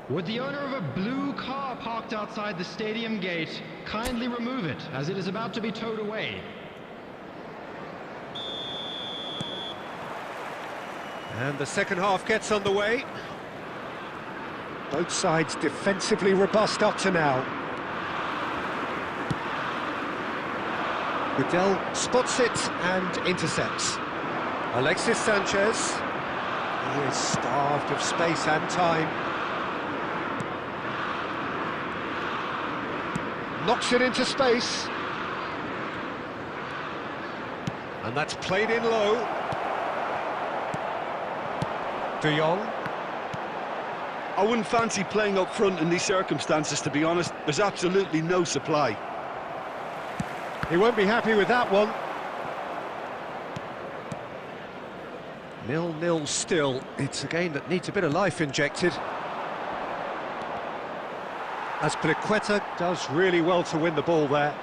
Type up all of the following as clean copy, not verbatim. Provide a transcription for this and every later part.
Would the owner of a blue car parked outside the stadium gate kindly remove it, as it is about to be towed away? And the second half gets underway. Both sides defensively robust up to now. Goodell spots it and intercepts. Alexis Sanchez. He is starved of space and time. Knocks it into space. And that's played in low. De Jong. I wouldn't fancy playing up front in these circumstances, to be honest. There's absolutely no supply. He won't be happy with that one. 0-0 still. It's a game that needs a bit of life injected. Azpilicueta does really well to win the ball there.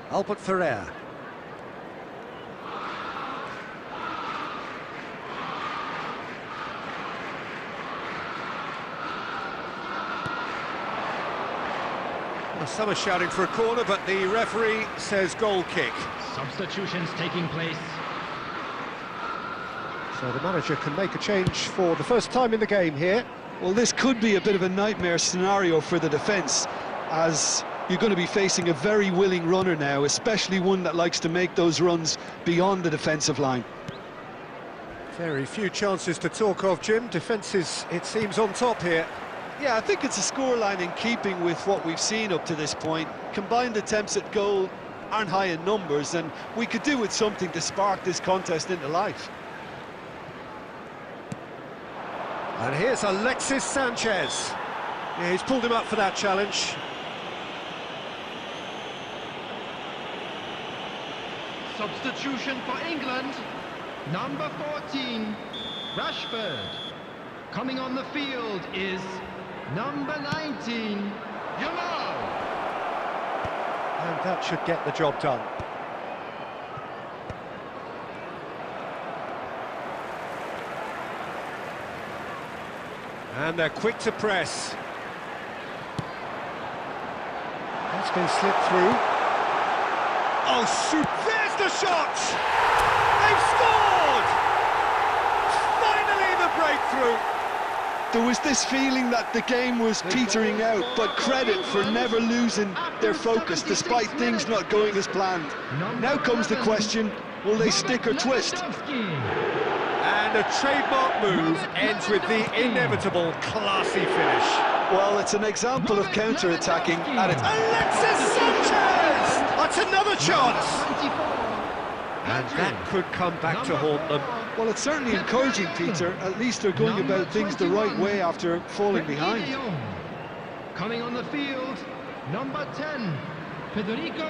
Albert Ferrer. Well, some are shouting for a corner, but the referee says goal kick. Substitutions taking place. So the manager can make a change for the first time in the game here. Well, this could be a bit of a nightmare scenario for the defence, as you're going to be facing a very willing runner now, especially one that likes to make those runs beyond the defensive line. Very few chances to talk of, Jim. Defence is, it seems, on top here. Yeah, I think it's a scoreline in keeping with what we've seen up to this point. Combined attempts at goal aren't high in numbers, and we could do with something to spark this contest into life. And here's Alexis Sanchez. Yeah, he's pulled him up for that challenge. Substitution for England. Number 14, Rashford. Coming on the field is number 19, Yamal. And that should get the job done. And they're quick to press. That's been slipped through. Oh, shoot! There's the shot! They've scored! Finally the breakthrough! There was this feeling that the game was petering out, but credit for never losing their focus despite things not going as planned. Now comes the question, will they stick or twist? And a trademark move ends with the inevitable classy finish. Well, it's an example of counter-attacking at its... Alexis Sanchez! That's another chance! And that could come back to haunt them. Well, it's certainly encouraging, Peter. At least they're going about things the right way after falling behind. Coming on the field, number 10.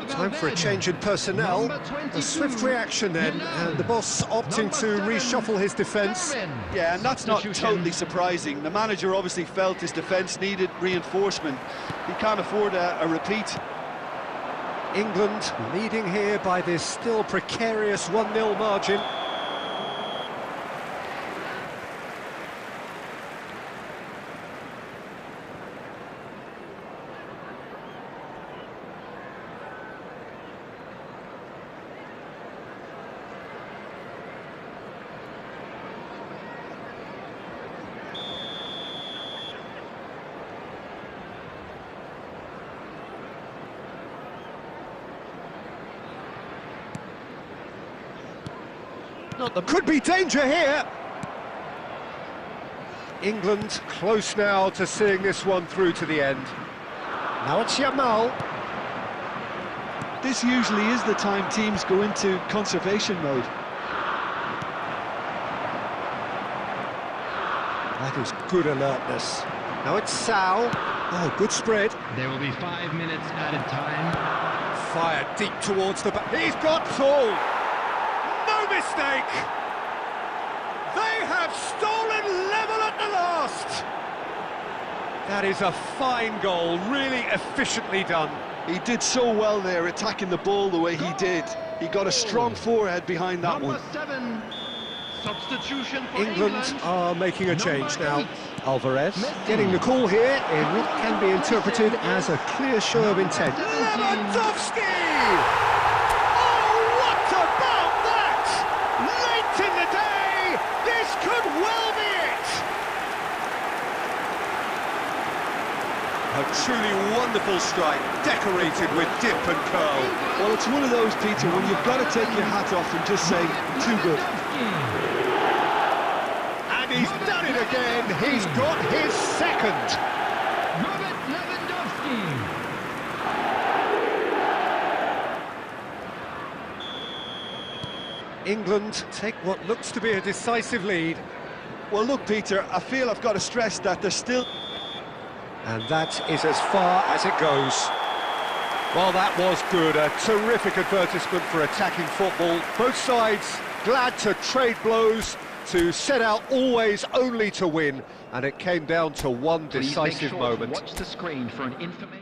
Time for a change in personnel. A swift reaction then, and the boss opting to reshuffle his defence. Yeah, and that's not totally surprising. The manager obviously felt his defence needed reinforcement. He can't afford a repeat. England leading here by this still precarious 1-0 margin. There could be danger here. England close now to seeing this one through to the end. Now it's Yamal. This usually is the time teams go into conservation mode. That is good alertness. Now it's Sal. Oh, good spread. There will be 5 minutes added time. Fired deep towards the back. He's got full. No mistake. They have stolen level at the last. That is a fine goal, really efficiently done. He did so well there, attacking the ball the way he did. He got a strong forehead behind that one. Number 7. Substitution for England are making a change now. 8. Alvarez getting the call here in what can be interpreted as a clear show of intent. Lewandowski! Oh, what about that? Late in the day, this could well be it! A truly wonderful strike, decorated with dip and curl. Well, it's one of those, Peter, when you've got to take your hat off and just say, too good. And he's done it again. He's got his second. Robert Lewandowski. England take what looks to be a decisive lead. Well, look, Peter, I feel I've got to stress that there's still... And that is as far as it goes. Well, that was good. A terrific advertisement for attacking football. Both sides glad to trade blows, to set out always only to win, and it came down to one decisive moment. Watch the screen for an information.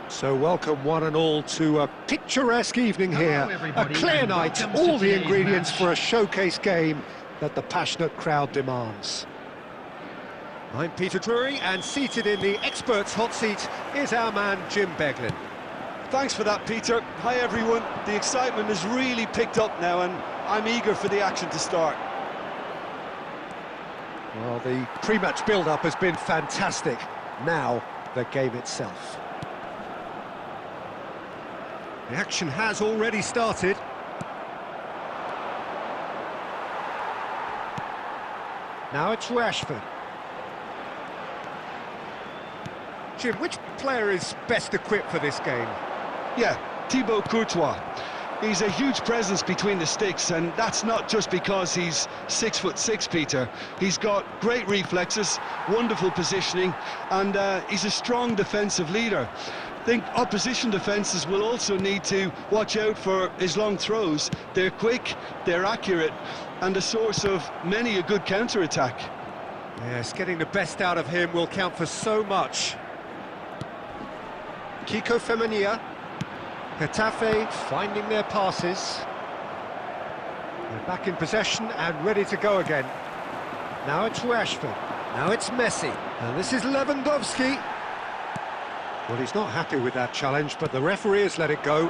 So welcome one and all to a picturesque evening here. A clear night, all the ingredients for a showcase game that the passionate crowd demands. I'm Peter Drury, and seated in the experts' hot seat is our man Jim Beglin. Thanks for that, Peter. Hi, everyone. The excitement has really picked up now, and I'm eager for the action to start. Well, the pre-match build-up has been fantastic. Now, the game itself. The action has already started. Now it's Rashford. Jim, which player is best equipped for this game? Yeah, Thibaut Courtois. He's a huge presence between the sticks, and that's not just because he's 6'6", Peter. He's got great reflexes, wonderful positioning, and he's a strong defensive leader. I think opposition defences will also need to watch out for his long throws. They're quick, they're accurate, and a source of many a good counter-attack. Yes, getting the best out of him will count for so much. Kiko Femenia. Getafe finding their passes. They're back in possession and ready to go again. Now it's Rashford. Now it's Messi. And this is Lewandowski. Well, he's not happy with that challenge, but the referee has let it go.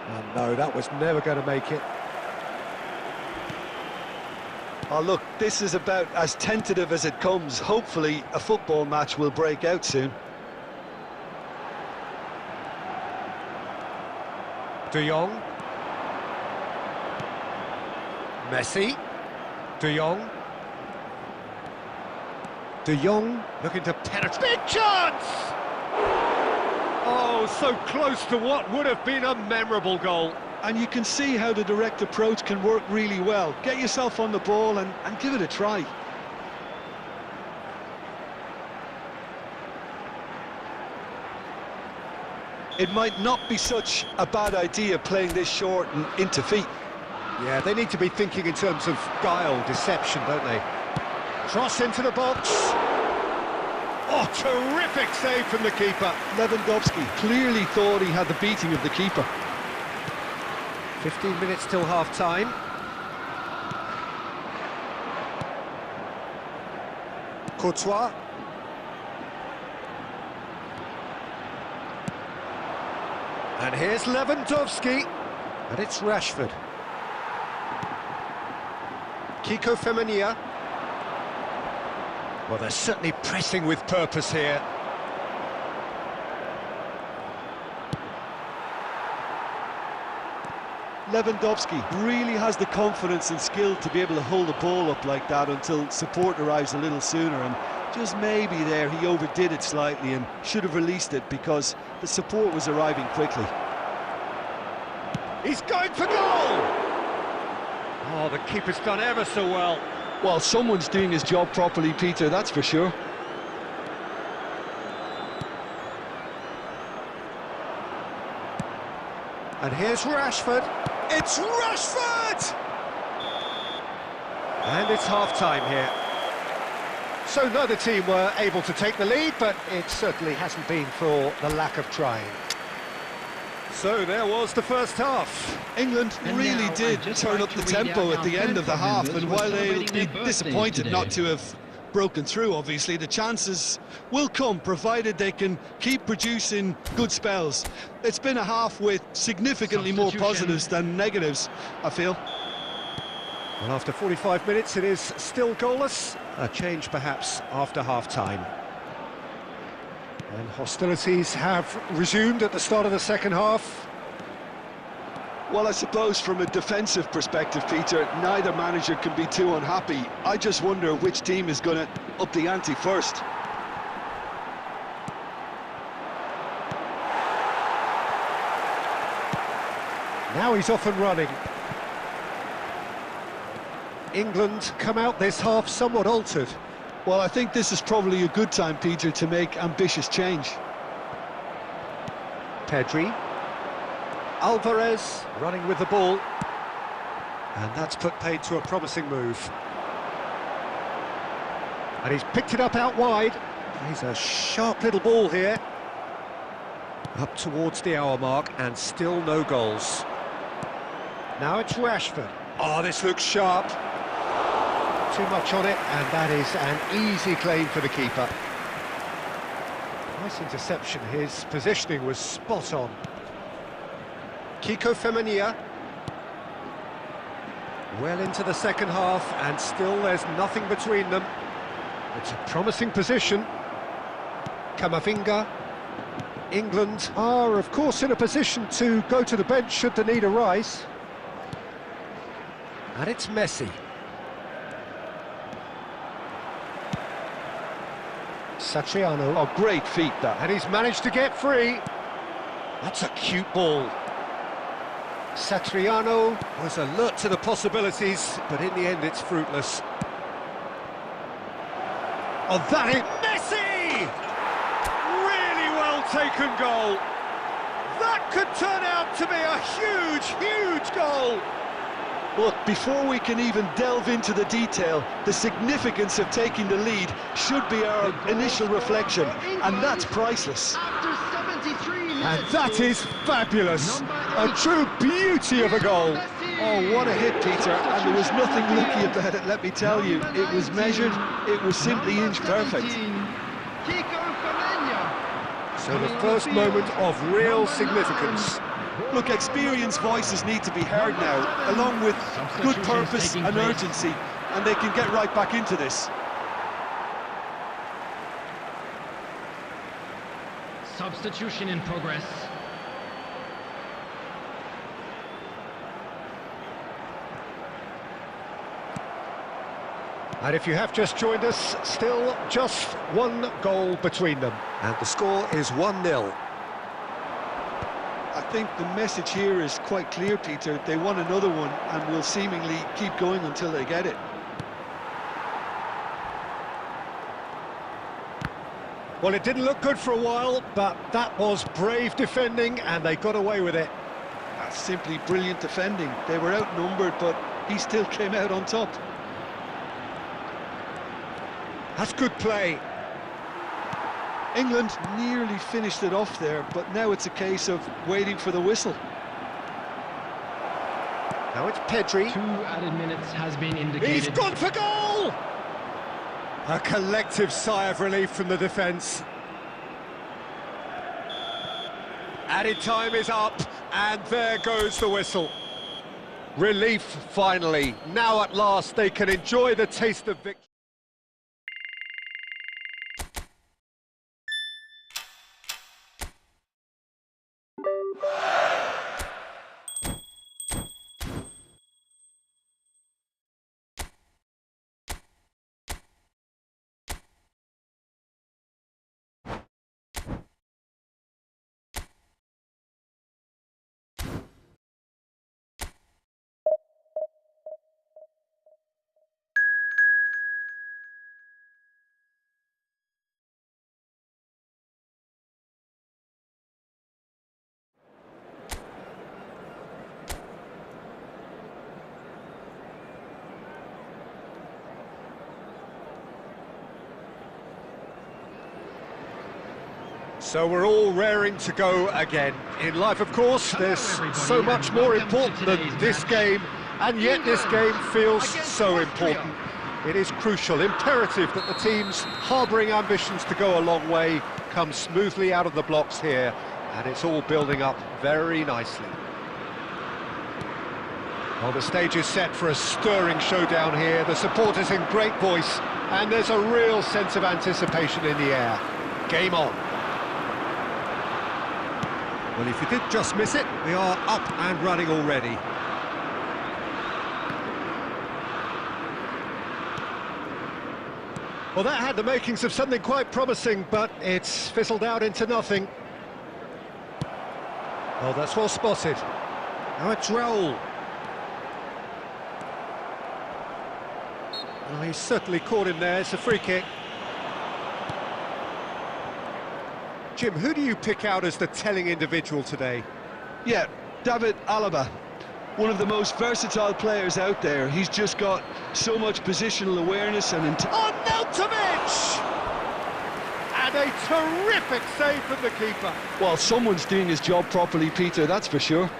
And no, that was never going to make it. Oh, look, this is about as tentative as it comes. Hopefully, a football match will break out soon. De Jong. Messi. De Jong. De Jong looking to penetrate. Big chance! Oh, so close to what would have been a memorable goal. And you can see how the direct approach can work really well. Get yourself on the ball and give it a try. It might not be such a bad idea playing this short and into feet. Yeah, they need to be thinking in terms of guile, deception, don't they? Cross into the box. Oh, terrific save from the keeper. Lewandowski clearly thought he had the beating of the keeper. 15 minutes till half-time. Courtois. And here's Lewandowski. And it's Rashford. Kiko Femenia. Well, they're certainly pressing with purpose here. Lewandowski really has the confidence and skill to be able to hold the ball up like that until support arrives a little sooner, and just maybe there he overdid it slightly and should have released it because the support was arriving quickly. He's going for goal! Oh, the keeper's done ever so well. Well, someone's doing his job properly, Peter, that's for sure. And here's Rashford. It's Rashford! And it's half-time here. So neither team were able to take the lead, but it certainly hasn't been for the lack of trying. So there was the first half. England really did turn up the tempo at the end of the half, and while they'll be disappointed not to have broken through, obviously, the chances will come, provided they can keep producing good spells. It's been a half with significantly more positives than negatives, I feel. Well, after 45 minutes, it is still goalless. A change, perhaps, after half-time. And hostilities have resumed at the start of the second half. Well, I suppose from a defensive perspective, Peter, neither manager can be too unhappy. I just wonder which team is going to up the ante first. Now he's off and running. England come out this half somewhat altered. Well, I think this is probably a good time, Peter, to make ambitious change. Pedri. Alvarez running with the ball. And that's put paid to a promising move. And he's picked it up out wide. He's a sharp little ball here. Up towards the hour mark and still no goals. Now it's Rashford. Oh, this looks sharp. Too much on it, and that is an easy claim for the keeper. Nice interception. His positioning was spot on. Kiko Femenia. Well into the second half, and still there's nothing between them. It's a promising position. Camavinga. England are, of course, in a position to go to the bench should the need arise. And it's Messi. Satriano. Oh, great feat, that. And he's managed to get free. That's a cute ball. Satriano was alert to the possibilities, but in the end it's fruitless. Oh, that is Messi! Really well taken goal. That could turn out to be a huge, huge goal. Look, before we can even delve into the detail, the significance of taking the lead should be our initial reflection, and that's priceless. And that is fabulous. A true beauty of a goal. Oh, what a hit, Peter, and there was nothing lucky about it, let me tell you. It was measured, it was simply inch perfect. So the first moment of real significance. Look, experienced voices need to be heard now, along with good purpose and urgency, and they can get right back into this. Substitution in progress. And if you have just joined us, still just one goal between them. And the score is 1-0. I think the message here is quite clear, Peter. They want another one and will seemingly keep going until they get it. Well, it didn't look good for a while, but that was brave defending and they got away with it. That's simply brilliant defending. They were outnumbered, but he still came out on top. That's good play. England nearly finished it off there, but now it's a case of waiting for the whistle. Now it's Pedri. 2 added minutes has been indicated. He's gone for goal! A collective sigh of relief from the defence. Added time is up, and there goes the whistle. Relief, finally. Now at last they can enjoy the taste of victory. So we're all raring to go again. In life, of course, there's so much more important than this game, and yet this game feels so important. It is crucial, imperative that the teams harbouring ambitions to go a long way come smoothly out of the blocks here, and it's all building up very nicely. Well, the stage is set for a stirring showdown here. The supporters in great voice, and there's a real sense of anticipation in the air. Game on. Well, if you did just miss it, we are up and running already. Well, that had the makings of something quite promising, but it's fizzled out into nothing. Oh, that's well spotted. Now it's Raul. Oh, he's certainly caught him there. It's a free kick. Jim, who do you pick out as the telling individual today? Yeah, David Alaba, one of the most versatile players out there. He's just got so much positional awareness and Arnautovic! And a terrific save from the keeper. well, someone's doing his job properly, Peter, that's for sure.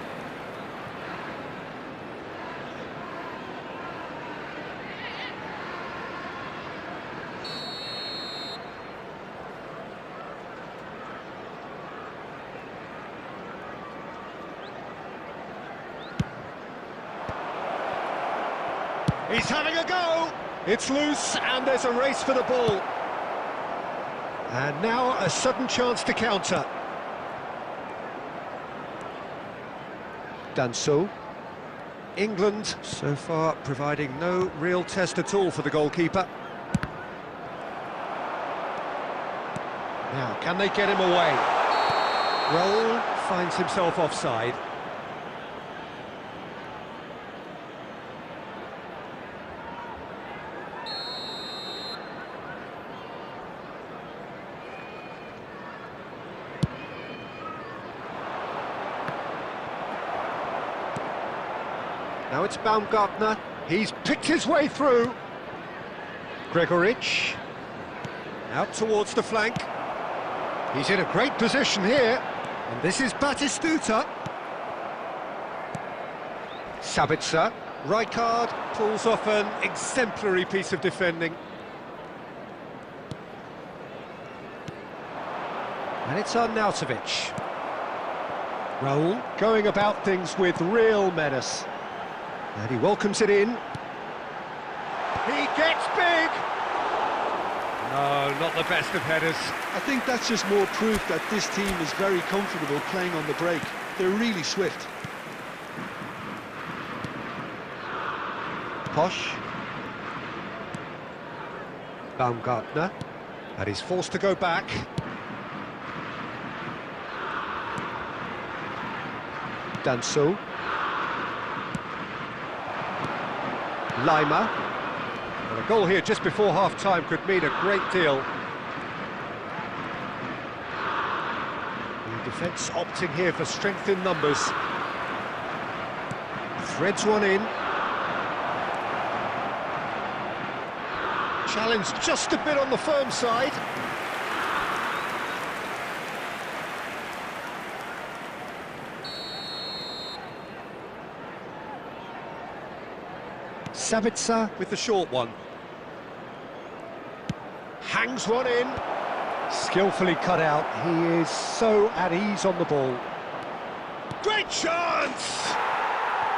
He's having a go! It's loose, and there's a race for the ball. And now a sudden chance to counter. Danso. England, so far, providing no real test at all for the goalkeeper. Now, can they get him away? Raul finds himself offside. Now it's Baumgartner. He's picked his way through. Gregoritsch. Out towards the flank. He's in a great position here. And this is Batistuta. Sabitzer. Rijkaard pulls off an exemplary piece of defending. And it's Arnautovic. Raul going about things with real menace. And he welcomes it in. He gets big! No, not the best of headers. I think that's just more proof that this team is very comfortable playing on the break. They're really swift. Posh. Baumgartner. And he's forced to go back. Danso. Lima. Well, a goal here just before half-time could mean a great deal. The defence opting here for strength in numbers. Threads one in. Challenge just a bit on the firm side. Savitsa with the short one. Hangs one in. Skillfully cut out. He is so at ease on the ball. Great chance!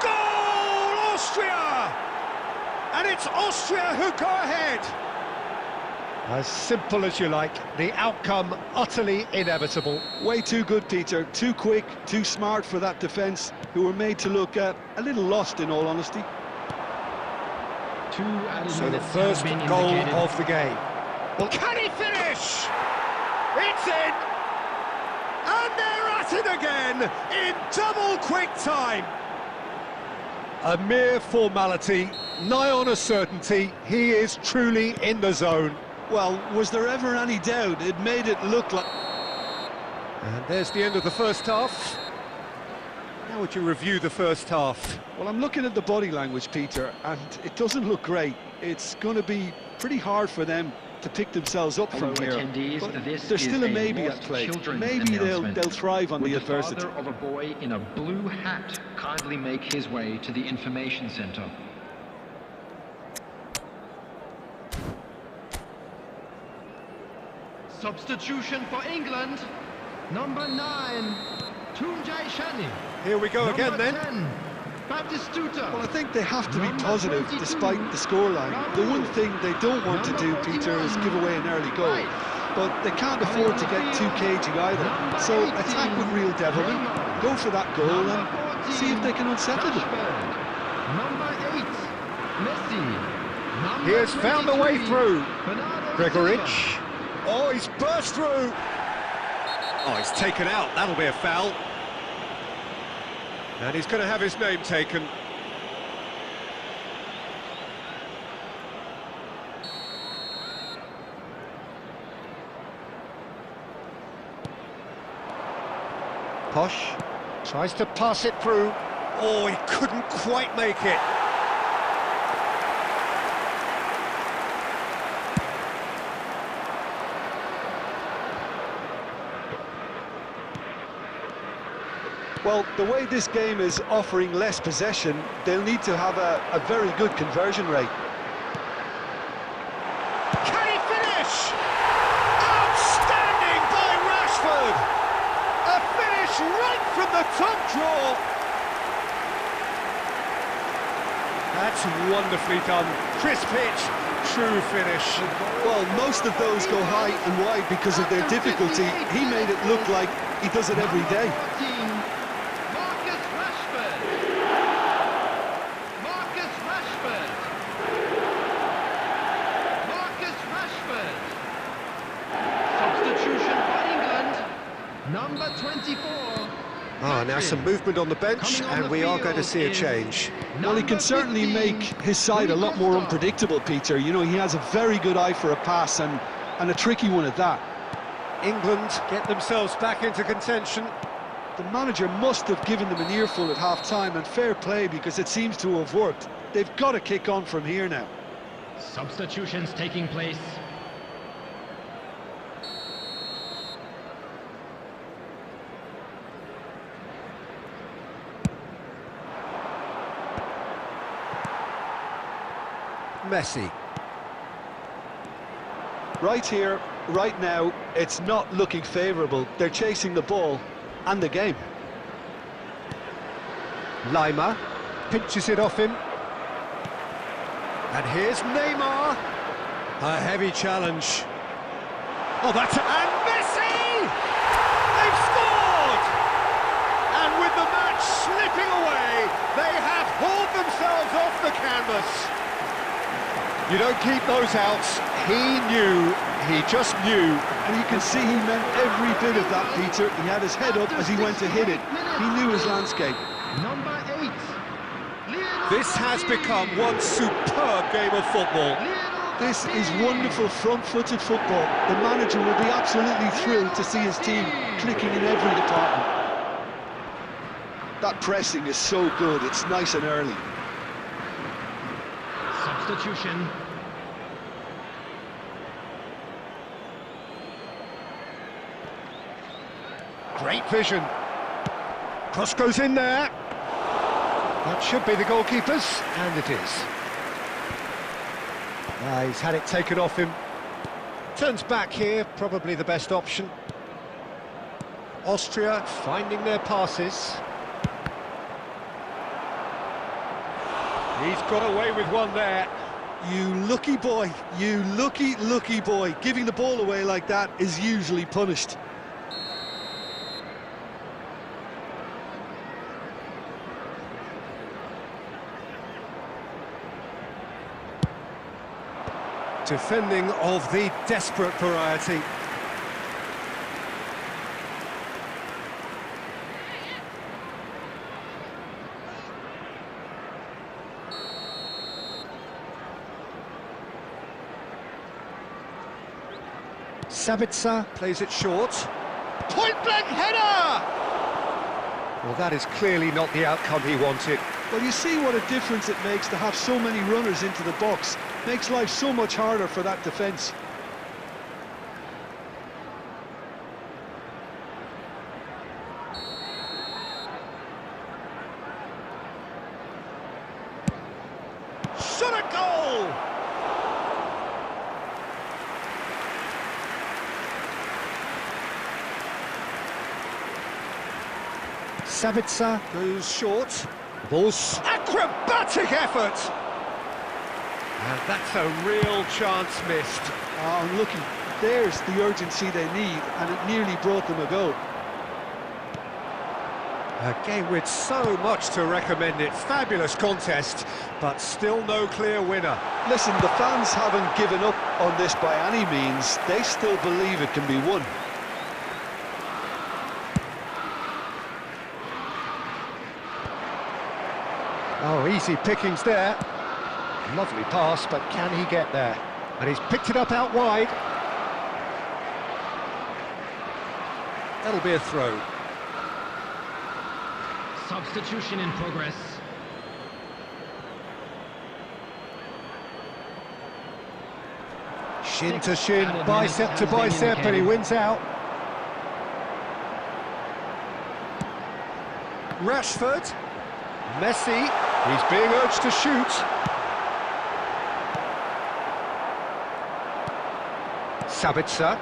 Goal, Austria! And it's Austria who go ahead. As simple as you like, the outcome utterly inevitable. Way too good, Peter. Too quick, too smart for that defence, who were made to look a little lost, in all honesty. So the first goal of the game. Well, can he finish? It's in! And they're at it again in double quick time. A mere formality, nigh on a certainty. He is truly in the zone. Well, was there ever any doubt? It made it look like... And there's the end of the first half. How would you review the first half? Well, I'm looking at the body language, Peter, and it doesn't look great. It's going to be pretty hard for them to pick themselves up from here. But there's still a maybe at play. Maybe they'll thrive on the adversity. The father of a boy in a blue hat kindly make his way to the information centre. Substitution for England, number 9, Tunjai Shani. Here we go again then. 10, Baptistuta. Well, I think they have to be positive despite the scoreline. The one thing they don't want to do, Peter, is give away an early goal. But they can't afford to get too cagey either. So attack with real devilry, go for that goal and see if they can unsettle them. Number 8, Messi. He has found a way through. Gregorich. Oh, he's burst through. Oh, he's taken out. That'll be a foul. And he's going to have his name taken. Posh tries to pass it through. Oh, he couldn't quite make it. Well, the way this game is offering less possession, they'll need to have a very good conversion rate. Can he finish? Outstanding by Rashford! A finish right from the top draw! That's wonderfully done. Crisp hit, true finish. Well, most of those go high and wide because of their difficulty. He made it look like he does it every day. Number 24. Now some movement on the bench, and we are going to see a change. Well, he can certainly make his side a lot more unpredictable, Peter. You know, he has a very good eye for a pass, and a tricky one at that. England get themselves back into contention. The manager must have given them an earful at half-time, and fair play, because it seems to have worked. They've got to kick on from here now. Substitutions taking place. Messi. Right here, right now, it's not looking favourable. They're chasing the ball and the game. Lima pinches it off him. And here's Neymar. A heavy challenge. Oh, that's... And Messi! They've scored! And with the match slipping away, they have hauled themselves off the canvas. You don't keep those outs. He knew, he just knew. And you can see he meant every bit of that, Peter. He had his head up as he went to hit it. He knew his landscape. Number 8. This has become one superb game of football. This is wonderful front-footed football. The manager will be absolutely thrilled to see his team clicking in every department. That pressing is so good, it's nice and early. Substitution. Great vision. Cross goes in there. That should be the goalkeeper's, and it is. He's had it taken off him. Turns back here, probably the best option. Austria finding their passes. He's got away with one there. You lucky boy, you lucky boy. Giving the ball away like that is usually punished. Defending of the desperate variety. Sabitzer plays it short. Point-blank header! Well, that is clearly not the outcome he wanted. Well, you see what a difference it makes to have so many runners into the box. Makes life so much harder for that defence. Shot a goal! Sabitzer goes short. The ball's acrobatic effort! And that's a real chance missed. Unlucky. There's the urgency they need, and it nearly brought them a goal. A game with so much to recommend it. Fabulous contest, but still no clear winner. Listen, the fans haven't given up on this by any means. They still believe it can be won. Oh, easy pickings there. Lovely pass, but can he get there? And he's picked it up out wide. That'll be a throw. Substitution in progress. Shin to shin, bicep to bicep, and he wins out. Rashford. Messi. He's being urged to shoot. Sabitzer.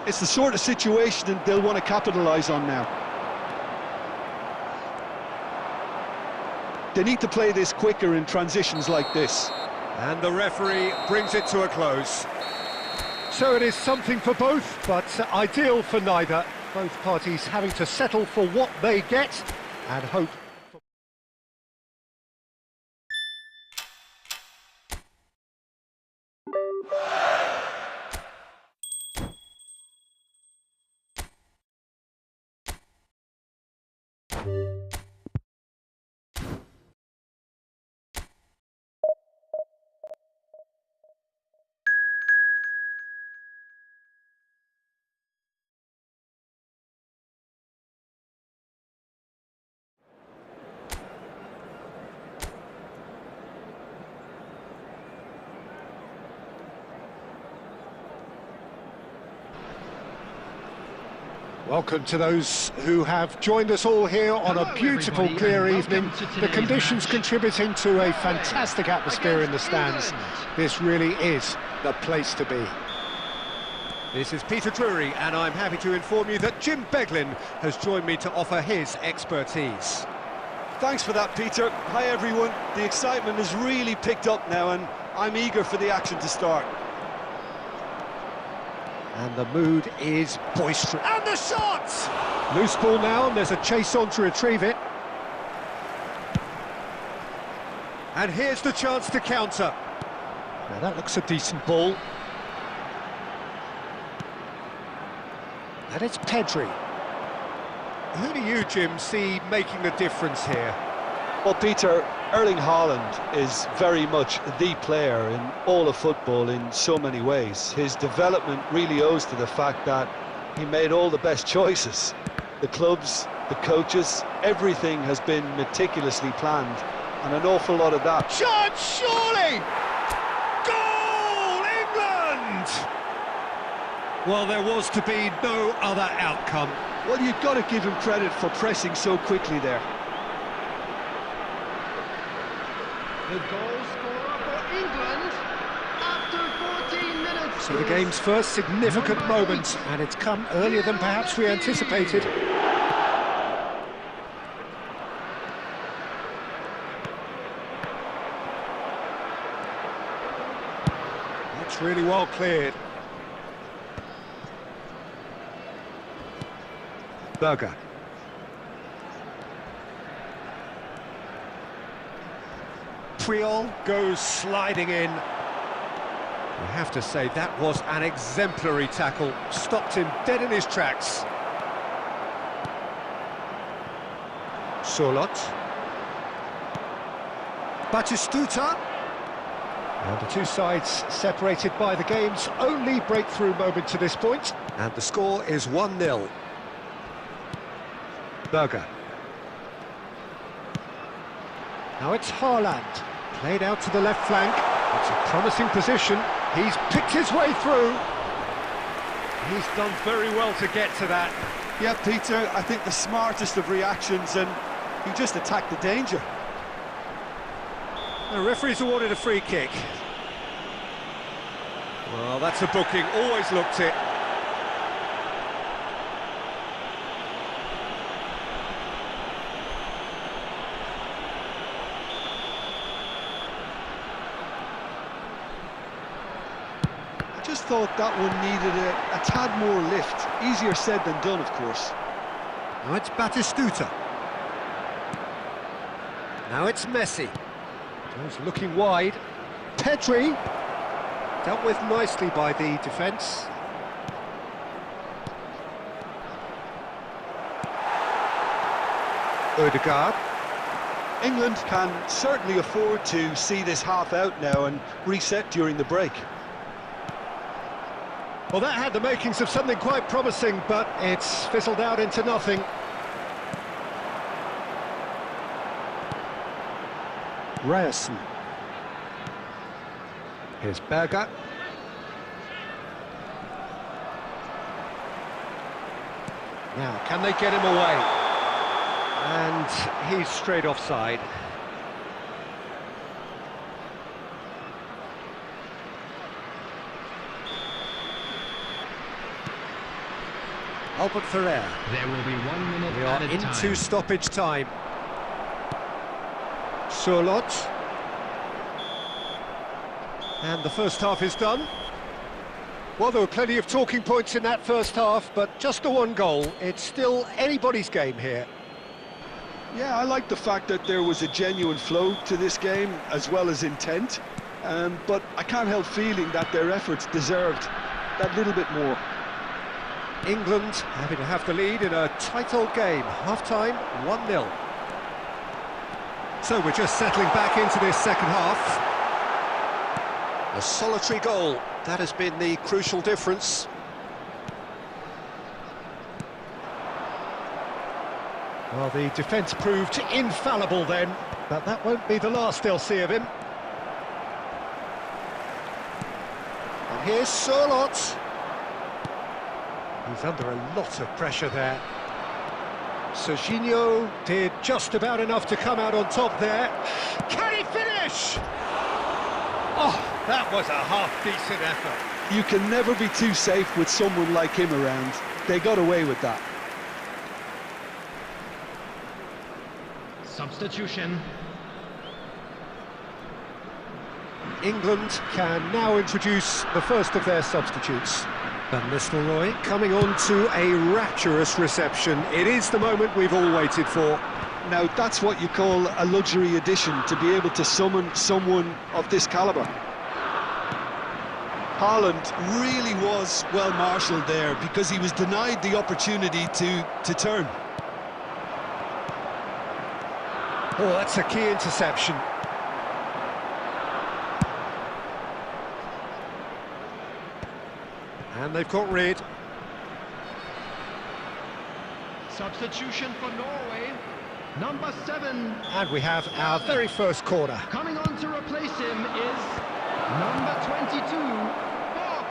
It's the sort of situation that they'll want to capitalise on now. They need to play this quicker in transitions like this. And the referee brings it to a close. So it is something for both, but ideal for neither. Both parties having to settle for what they get and hope. Welcome to those who have joined us all here on a beautiful, clear evening. The conditions contributing to a fantastic atmosphere in the stands. This really is the place to be. This is Peter Drury, and I'm happy to inform you that Jim Beglin has joined me to offer his expertise. Thanks for that, Peter. Hi, everyone. The excitement has really picked up now, and I'm eager for the action to start. And the mood is boisterous. And the shot! Loose ball now, and there's a chase on to retrieve it. And here's the chance to counter. Now that looks a decent ball. And it's Pedri. Who do you, Jim, see making the difference here? Well, Peter, Erling Haaland is very much the player in all of football in so many ways. His development really owes to the fact that he made all the best choices. The clubs, the coaches, everything has been meticulously planned, and an awful lot of that. Shot, surely! Goal, England! Well, there was to be no other outcome. Well, you've got to give him credit for pressing so quickly there. The goal scorer for England after 14 minutes. So the game's first significant moment, and it's come earlier than perhaps we anticipated. That's really well cleared. Berger. Puyol goes sliding in. We have to say that was an exemplary tackle. Stopped him dead in his tracks. Solot. Batistuta. And the two sides separated by the game's only breakthrough moment to this point. And the score is 1-0. Berger. Now it's Haaland, played out to the left flank. It's a promising position. He's picked his way through. He's done very well to get to that. Yeah, Peter, I think the smartest of reactions, and he just attacked the danger. The referee's awarded a free kick. Well, that's a booking, always looked it. I just thought that one needed a tad more lift. Easier said than done, of course. Now it's Batistuta. Now it's Messi. He's looking wide. Pedri. Dealt with nicely by the defence. Odegaard. England can certainly afford to see this half out now and reset during the break. Well, that had the makings of something quite promising, but it's fizzled out into nothing. Ryerson. Here's Berger. Now, can they get him away? And he's straight offside. Albert Ferrer. There will be 1 minute We are added into time. stoppage time. Solot. And the first half is done. Well, there were plenty of talking points in that first half, but just the one goal. It's still anybody's game here. Yeah, I like the fact that there was a genuine flow to this game, as well as intent. But I can't help feeling that their efforts deserved that little bit more. England having to have the lead in a tight old game. Half-time, 1-0. So we're just settling back into this second half. A solitary goal, that has been the crucial difference. Well, the defence proved infallible then, but that won't be the last they'll see of him. And here's Solot. He's under a lot of pressure there. Serginho did just about enough to come out on top there. Can he finish? Oh, that was a half-decent effort. You can never be too safe with someone like him around. They got away with that. Substitution. England can now introduce the first of their substitutes. Van Nistelrooy coming on to a rapturous reception. It is the moment we've all waited for. Now, that's what you call a luxury addition, to be able to summon someone of this calibre. Haaland really was well marshalled there, because he was denied the opportunity to turn. Oh, that's a key interception. And they've got rid. Substitution for Norway. Number 7. And we have our very first corner. Coming on to replace him is number 22. Bob.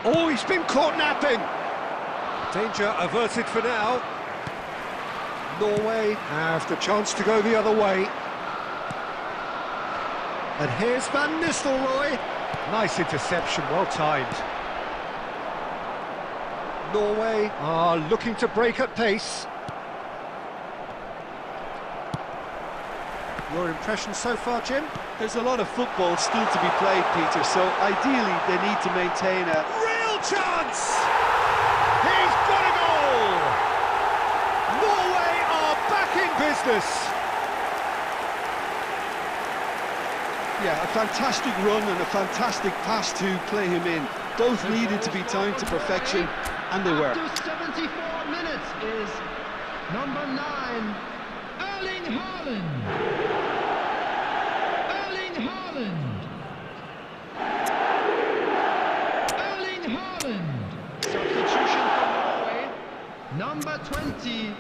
Oh, he's been caught napping. Danger averted for now. Norway have the chance to go the other way. And here's Van Nistelrooy. Nice interception, well timed. Norway are looking to break at pace. Your impression so far, Jim? There's a lot of football still to be played, Peter, so ideally they need to maintain a... Real chance! He's got a goal! Norway are back in business! Yeah, a fantastic run and a fantastic pass to play him in. Both needed to be timed to perfection, and they were. After 74 minutes is number 9, Erling Haaland. Erling Haaland. Erling Haaland. Substitution for Norway. Number 20.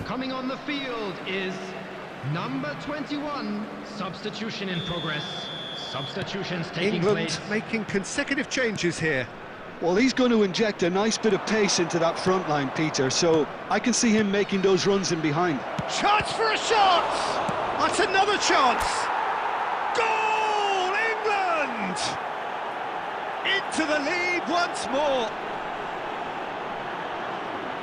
Coming on the field is number 21. Substitution in progress. Substitutions taking England place. making consecutive changes here. Well, he's going to inject a nice bit of pace into that front line, Peter, so I can see him making those runs in behind. Chance for a shot! That's another chance! Goal, England! Into the lead once more.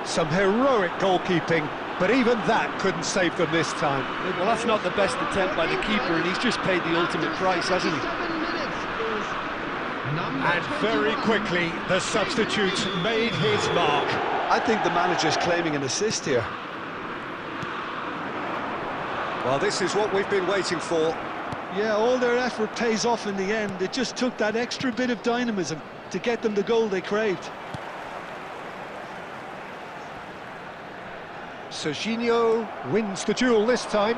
Some heroic goalkeeping, but even that couldn't save them this time. Well, that's not the best attempt by the keeper, and he's just paid the ultimate price, hasn't he? And very quickly, the substitute made his mark. I think the manager's claiming an assist here. Well, this is what we've been waiting for. Yeah, all their effort pays off in the end. It just took that extra bit of dynamism to get them the goal they craved. Serginho wins the duel this time.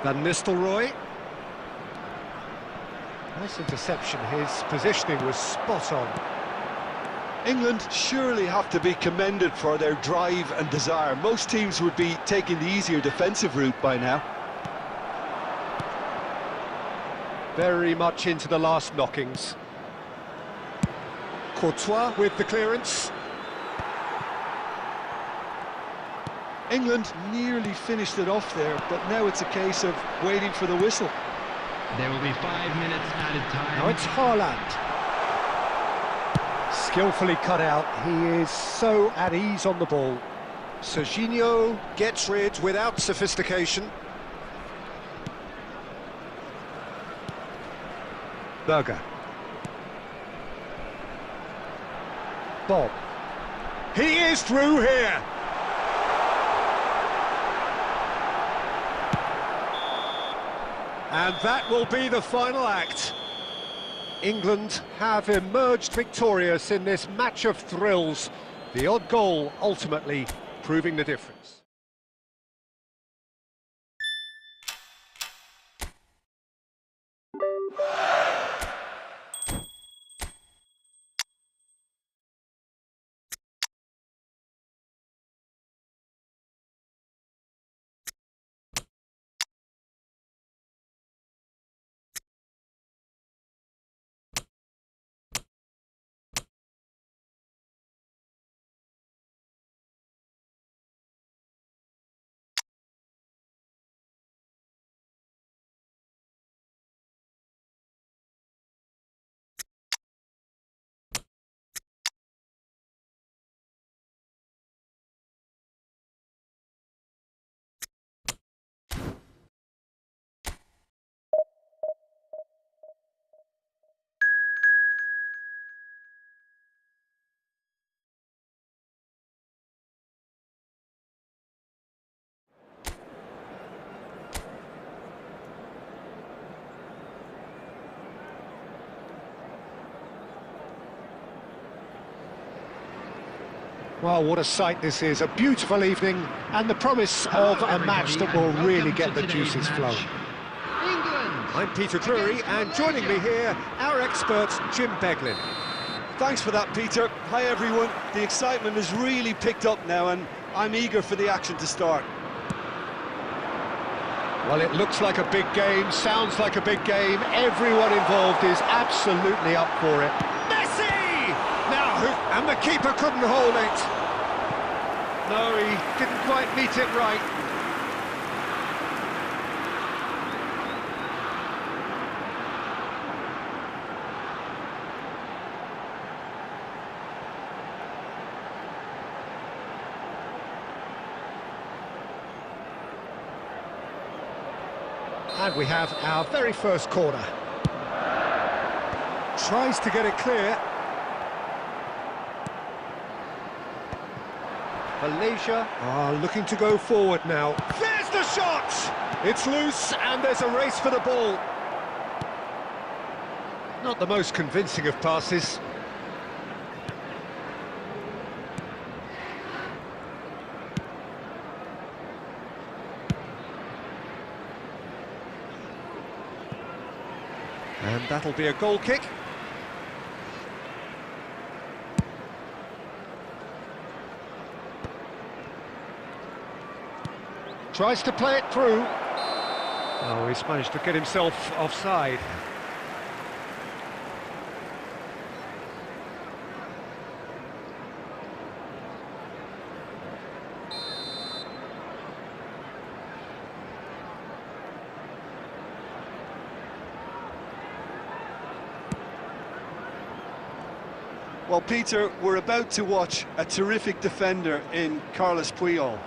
Van Nistelrooy. Nice interception, his positioning was spot on. England surely have to be commended for their drive and desire. Most teams would be taking the easier defensive route by now. Very much into the last knockings. Courtois with the clearance. England nearly finished it off there, but now it's a case of waiting for the whistle. There will be 5 minutes added time. Now it's Haaland. Skillfully cut out, he is so at ease on the ball. Serginho gets rid without sophistication. Berger. Bob. He is through here! And that will be the final act. England have emerged victorious in this match of thrills. The odd goal ultimately proving the difference. Well, what a sight this is, a beautiful evening and the promise of a match that will really get the juices flowing. I'm Peter Drury, and joining me here, our expert Jim Beglin. Thanks for that, Peter. Hi, everyone. The excitement has really picked up now, and I'm eager for the action to start. Well, it looks like a big game, sounds like a big game. Everyone involved is absolutely up for it. Messi! Now, and the keeper couldn't hold it. No, he didn't quite meet it right. And we have our very first corner. Tries to get it clear. Malaysia are looking to go forward now. There's the shot! It's loose and there's a race for the ball. Not the most convincing of passes. And that'll be a goal kick. Tries to play it through. Oh, he's managed to get himself offside. Well, Peter, we're about to watch a terrific defender in Carlos Puyol.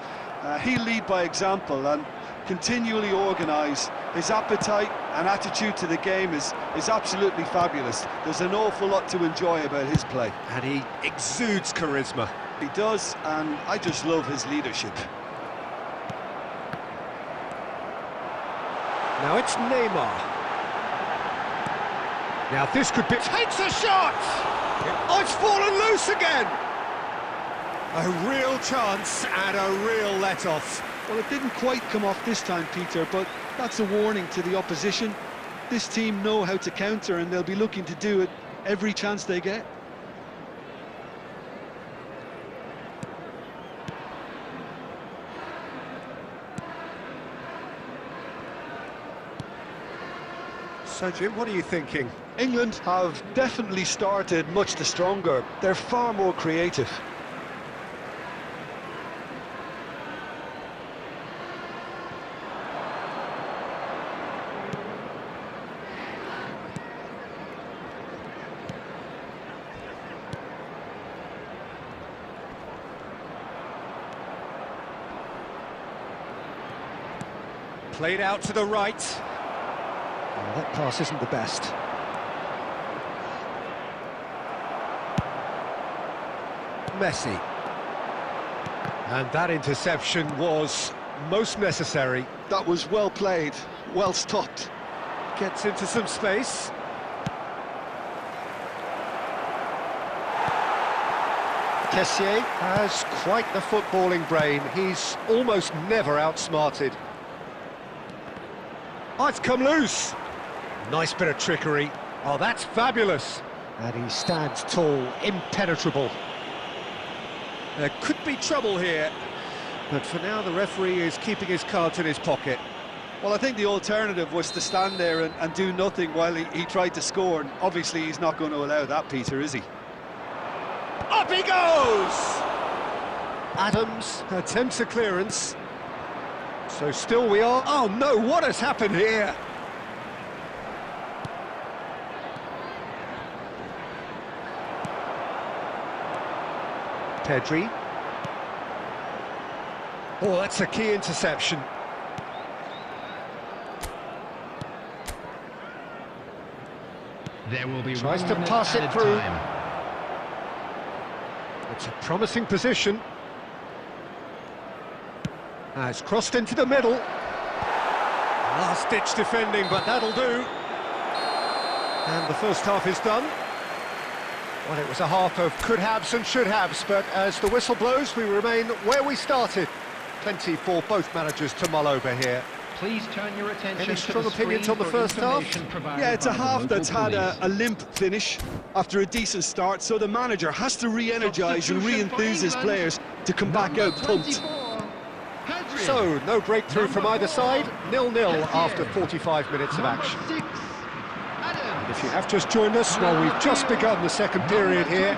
He'll lead by example and continually organise. His appetite and attitude to the game is absolutely fabulous. There's an awful lot to enjoy about his play. And he exudes charisma. He does, and I just love his leadership. Now it's Neymar. Now this could be... Takes a shot! Oh, it's fallen loose again! A real chance and a real let-off. Well, it didn't quite come off this time, Peter, but that's a warning to the opposition. This team know how to counter, and they'll be looking to do it every chance they get. So, Jim, what are you thinking? England have definitely started much the stronger. They're far more creative. Played out to the right. Oh, that pass isn't the best. Messi. And that interception was most necessary. That was well played, well stopped. Gets into some space. Kessié has quite the footballing brain. He's almost never outsmarted. Oh, it's come loose. Nice bit of trickery. Oh, that's fabulous. And he stands tall, impenetrable. There could be trouble here, but for now the referee is keeping his cards in his pocket. Well, I think the alternative was to stand there and do nothing while he tried to score, and obviously he's not going to allow that, Peter, is he? Up he goes! Adams attempts a clearance. So still we are... Oh no, what has happened here? Pedri. Oh, that's a key interception. There will be Tries 1 to minute pass it added through. time. It's a promising position. It's crossed into the middle. Last-ditch defending, but that'll do. And the first half is done. Well, it was a half of could-haves and should-haves, but as the whistle blows, we remain where we started. Plenty for both managers to mull over here. Please turn your attention Any to strong the opinions screen on the for first half? information provided Yeah, it's a by the half local that's had police. a limp finish after a decent start, so the manager has to re-energise and Substitution for re-enthuse his England. players to come back Number out pumped. 24, Pedri. So, no breakthrough from Number either 4, side, 0-0 Kessié. after 45 minutes of Number action. 6, Adams. If you have just joined us, well, we've just begun the second period here.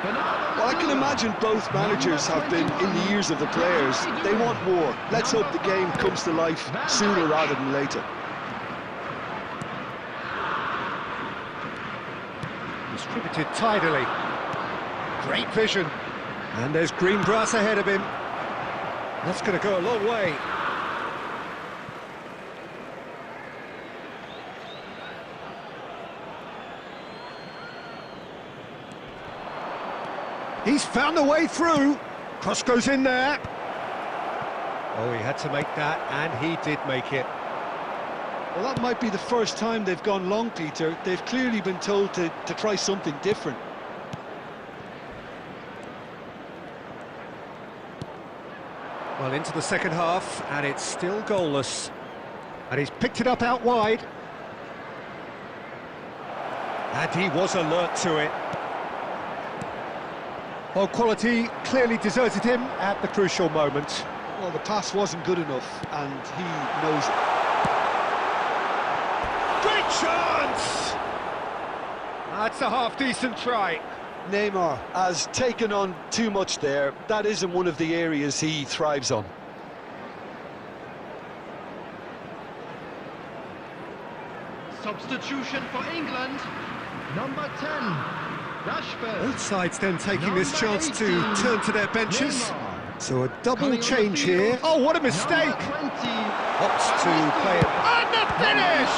Well, I can imagine both managers have been in the ears of the players. They want more. Let's hope the game comes to life sooner rather than later. Distributed tidily. Great vision. And there's green grass ahead of him. That's going to go a long way. He's found a way through. Cross goes in there. Oh, he had to make that, and he did make it. Well, that might be the first time they've gone long, Peter. They've clearly been told to try something different. Well, into the second half, and it's still goalless. And he's picked it up out wide. And he was alert to it. Well, quality clearly deserted him at the crucial moment. Well, the pass wasn't good enough, and he knows it. Great chance! That's a half-decent try. Neymar has taken on too much there. That isn't one of the areas he thrives on. Substitution for England. Number 10, Rashford. Both sides then taking this Number chance to 18, turn to their benches. Neymar. So a double Coming on the change field, here. Oh, what a mistake! Number 20, Opts to play it. And the finish!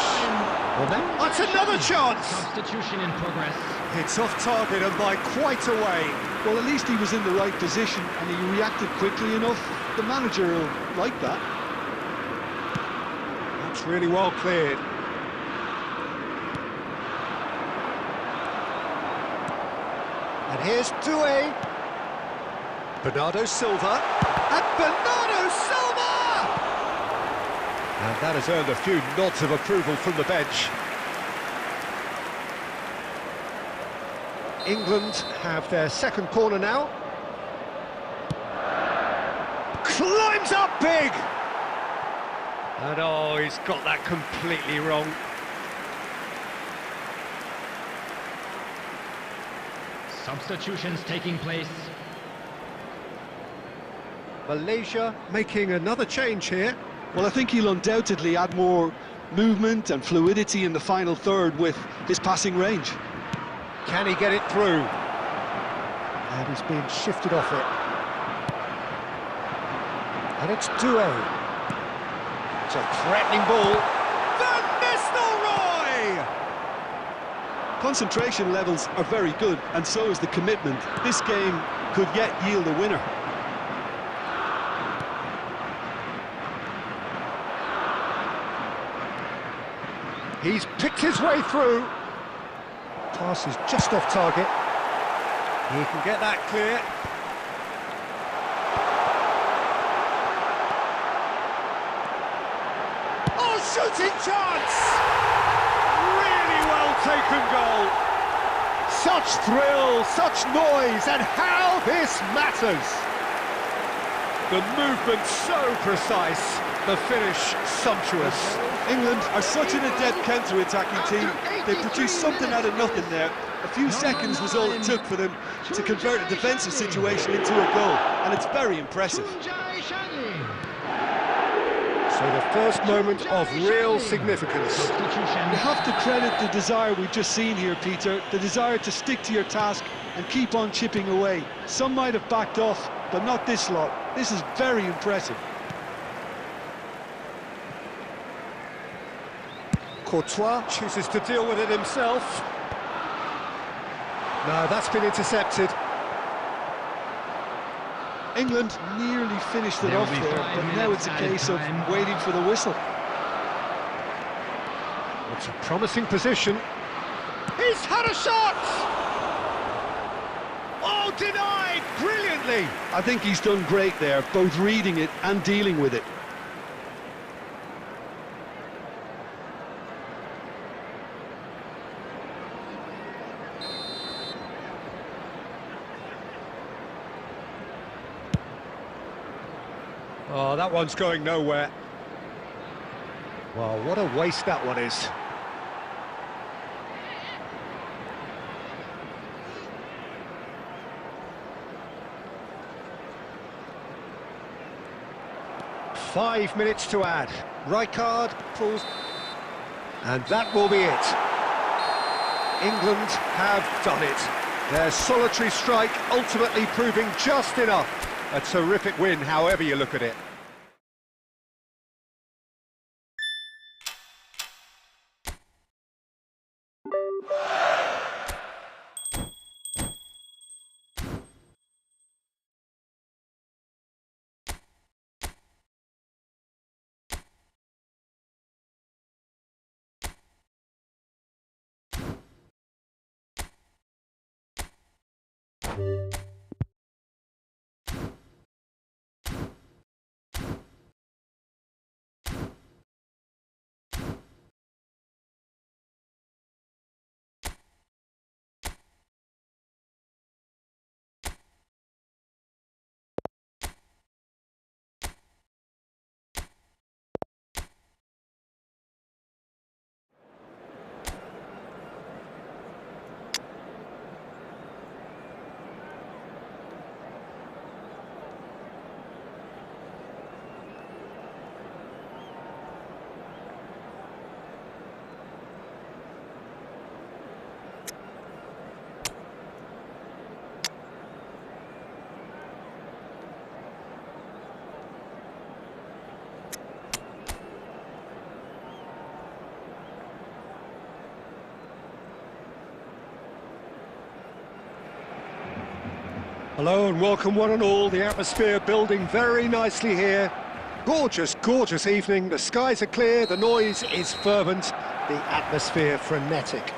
Well, that's another chance! Substitution in progress. It's off target and by quite a way. Well, at least he was in the right position, and he reacted quickly enough. The manager will like that. That's really well cleared. And here's Doué. Bernardo Silva. And Bernardo Silva! And that has earned a few nods of approval from the bench. England have their second corner now. Climbs up big! And oh, he's got that completely wrong. Substitutions taking place. Malaysia making another change here. Well, I think he'll undoubtedly add more movement and fluidity in the final third with his passing range. Can he get it through? And he's being shifted off it. And it's Doué. It's a threatening ball. Van Nistelrooy! Concentration levels are very good, and so is the commitment. This game could yet yield a winner. He's picked his way through. Pass is just off target. He can get that clear. Oh, shooting chance! Really well taken goal. Such thrill, such noise, and how this matters. The movement so precise, the finish sumptuous. England are such an adept counter-attacking team. They produced something out of nothing there. A few seconds was all it took for them to convert a defensive situation into a goal, and it's very impressive. So the first moment of real significance. You have to credit the desire we've just seen here, Peter, the desire to stick to your task and keep on chipping away. Some might have backed off, but not this lot. This is very impressive. Courtois chooses to deal with it himself. No, that's been intercepted. England nearly finished it off there, but now it's a case of waiting for the whistle. It's a promising position. He's had a shot! Oh, denied brilliantly! I think he's done great there, both reading it and dealing with it. Oh, that one's going nowhere. Well, what a waste that one is. Five minutes to add. Rijkaard pulls... And that will be it. England have done it. Their solitary strike ultimately proving just enough. A terrific win, however you look at it. Hello and welcome one and all. The atmosphere building very nicely here. Gorgeous, gorgeous evening. The skies are clear, the noise is fervent, the atmosphere frenetic.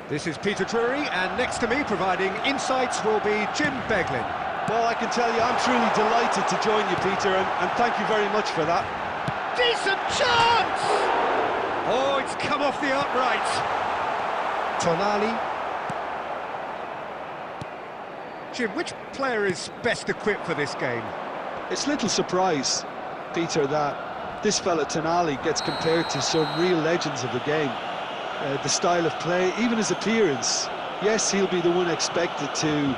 This is Peter Drury, and next to me providing insights will be Jim Beglin. Well, I can tell you, I'm truly delighted to join you, Peter, and thank you very much for that. Decent chance! Oh, it's come off the upright. Tonali. Jim, which player is best equipped for this game? It's little surprise, Peter, that this fella Tonali gets compared to some real legends of the game. The style of play, even his appearance. Yes, he'll be the one expected to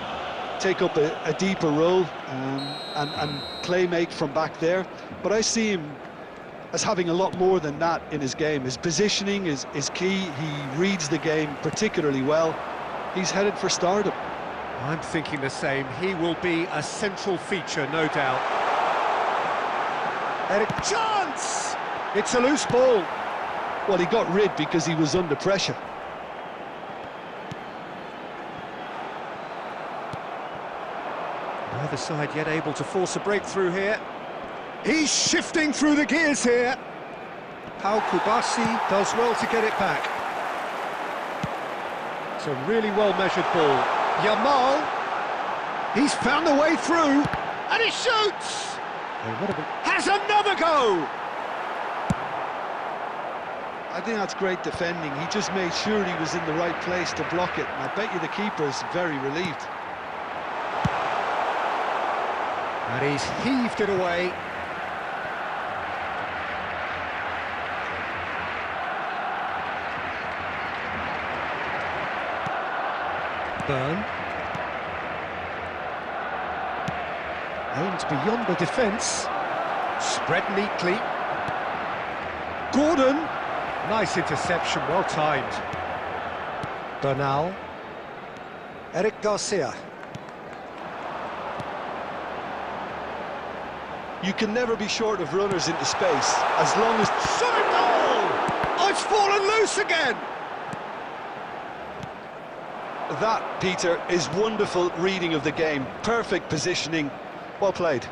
take up a deeper role and play-make from back there, but I see him as having a lot more than that in his game. His positioning is key. He reads the game particularly well. He's headed for stardom. I'm thinking the same. He will be a central feature, no doubt. And a chance! It's a loose ball. Well, he got rid because he was under pressure. Neither side yet able to force a breakthrough here. He's shifting through the gears here. Pau Kubasi does well to get it back. It's a really well-measured ball. Yamal, he's found a way through, and he shoots! Has another go! I think that's great defending. He just made sure he was in the right place to block it, and I bet you the keeper's very relieved. And he's heaved it away. Burn. Aimed beyond the defence. Spread neatly. Gordon. Nice interception, well timed. Bernal. Eric Garcia. You can never be short of runners into space, as long as... Shot goal! Oh, it's fallen loose again! That, Peter, is wonderful reading of the game. Perfect positioning. Well played.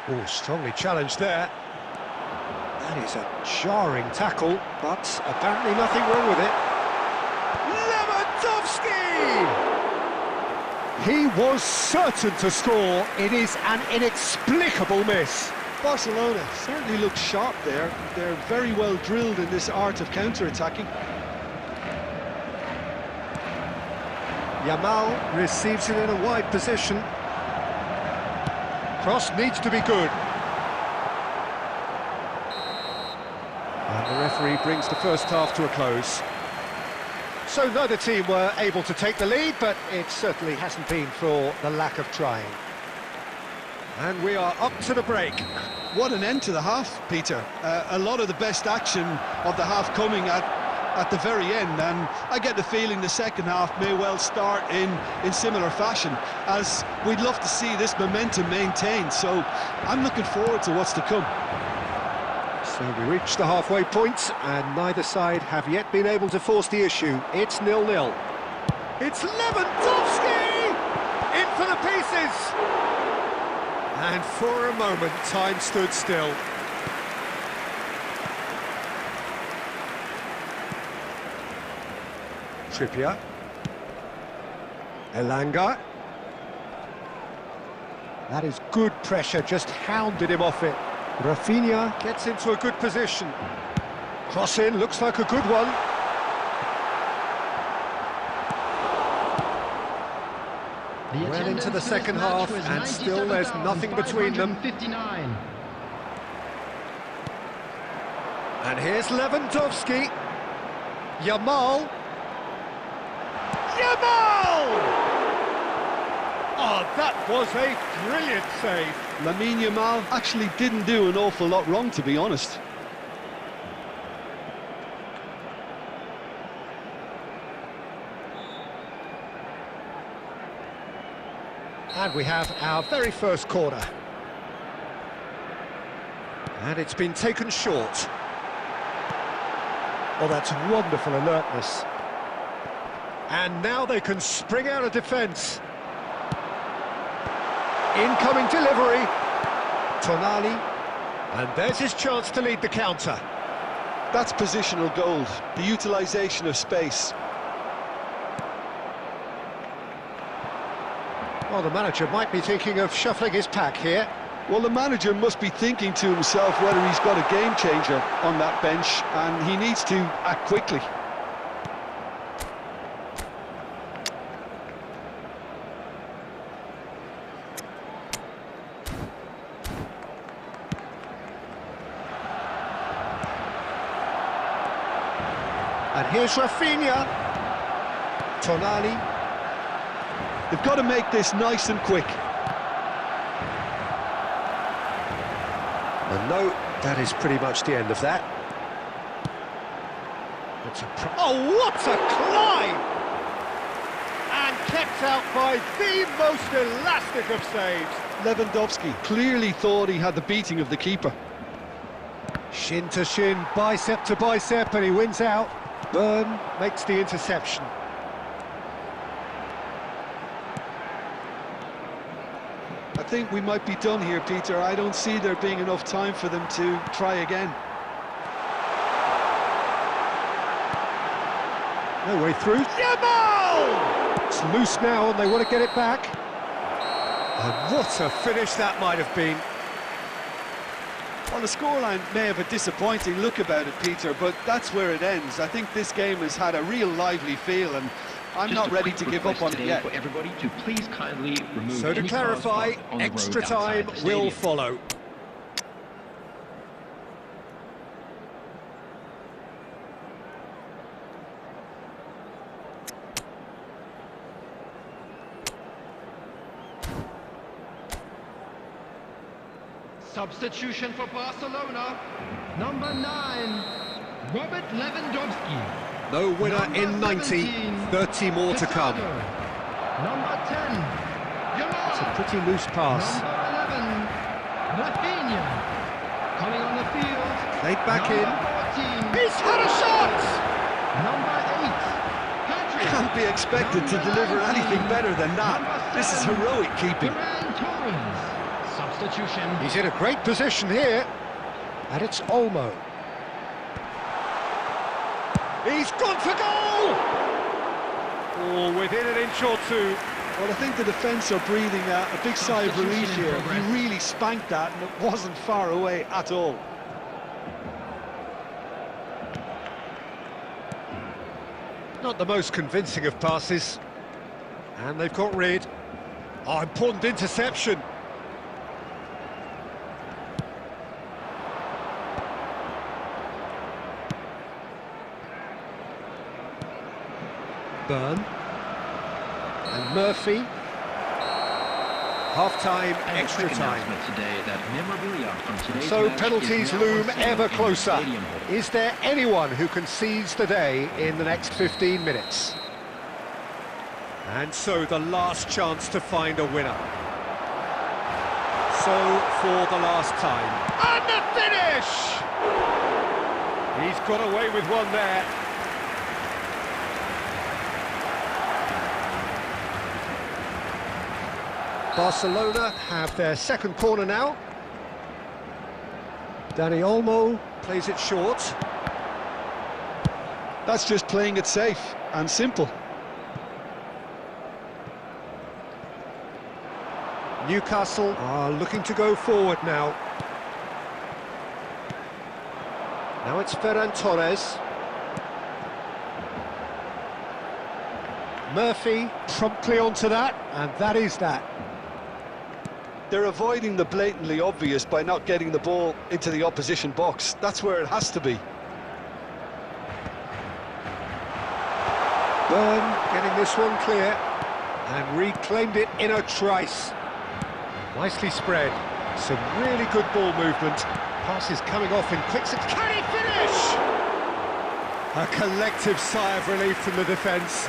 Oh, strongly challenged there. That is a jarring tackle, but apparently nothing wrong with it. Lewandowski! He was certain to score. It is an inexplicable miss. Barcelona certainly looked sharp there. They're very well drilled in this art of counter-attacking. Yamal receives it in a wide position. Cross needs to be good. And the referee brings the first half to a close. So neither team were able to take the lead, but it certainly hasn't been for the lack of trying. And we are up to the break. What an end to the half, Peter. A lot of the best action of the half coming at the very end, and I get the feeling the second half may well start in similar fashion, as we'd love to see this momentum maintained, so I'm looking forward to what's to come. So we reach the halfway point, and neither side have yet been able to force the issue. It's 0-0. It's Lewandowski! In for the pieces! And for a moment, time stood still. Trippier. Elanga. That is good pressure, just hounded him off it. Rafinha gets into a good position. Cross in, looks like a good one. Well into the second half, and still there's nothing between them. And here's Lewandowski. Yamal. Oh, that was a brilliant save. Lamine Yamal actually didn't do an awful lot wrong, to be honest. And we have our very first corner. And it's been taken short. Oh, that's wonderful alertness. And now they can spring out of defence. Incoming delivery. Tonali. And there's his chance to lead the counter. That's positional gold, the utilisation of space. Well, the manager might be thinking of shuffling his pack here. Well, the manager must be thinking to himself whether he's got a game changer on that bench, and he needs to act quickly. And here's Rafinha. Tonali. They've got to make this nice and quick. And no, that is pretty much the end of that. Oh, what a climb! And kept out by the most elastic of saves. Lewandowski clearly thought he had the beating of the keeper. Shin to shin, bicep to bicep, and he wins out. Byrne makes the interception. I think we might be done here, Peter. I don't see there being enough time for them to try again. No way through. Yamal! It's loose now and they want to get it back. And what a finish that might have been. Well, the scoreline may have a disappointing look about it, Peter, but that's where it ends. I think this game has had a real lively feel, and I'm not ready to give up on it yet. For everybody to please kindly remove. So to clarify, extra time will follow. Substitution for Barcelona. Number 9, Robert Lewandowski. No winner in 90, 30 more to come. Number 10, Yamal. It's a pretty loose pass. Number 11, Rafinha. Coming on the field. Played back Number in. 14, He's had a shot! Number 8, Patrick. Can't be expected to deliver anything better than that. This is heroic keeping. Substitution. He's in a great position here. And it's Olmo. He's gone for goal! Oh, within an inch or two. Well, I think the defence are breathing a big sigh of relief here. He really spanked that, and it wasn't far away at all. Not the most convincing of passes. And they've got rid. Oh, important interception. Byrne. And Murphy. Half-time, extra time. Today that memorabilia from today's So match penalties is now loom on sale ever in the closer. stadium hall. Is there anyone who concedes the day in the next 15 minutes? And so the last chance to find a winner. So for the last time. And the finish! He's got away with one there. Barcelona have their second corner now. Dani Olmo plays it short. That's just playing it safe and simple. Newcastle are looking to go forward now. Now it's Ferran Torres. Murphy promptly onto that, and that is that. They're avoiding the blatantly obvious by not getting the ball into the opposition box. That's where it has to be. Byrne getting this one clear, and reclaimed it in a trice. Nicely spread, some really good ball movement. Passes coming off in quick succession. Can he finish? A collective sigh of relief from the defence.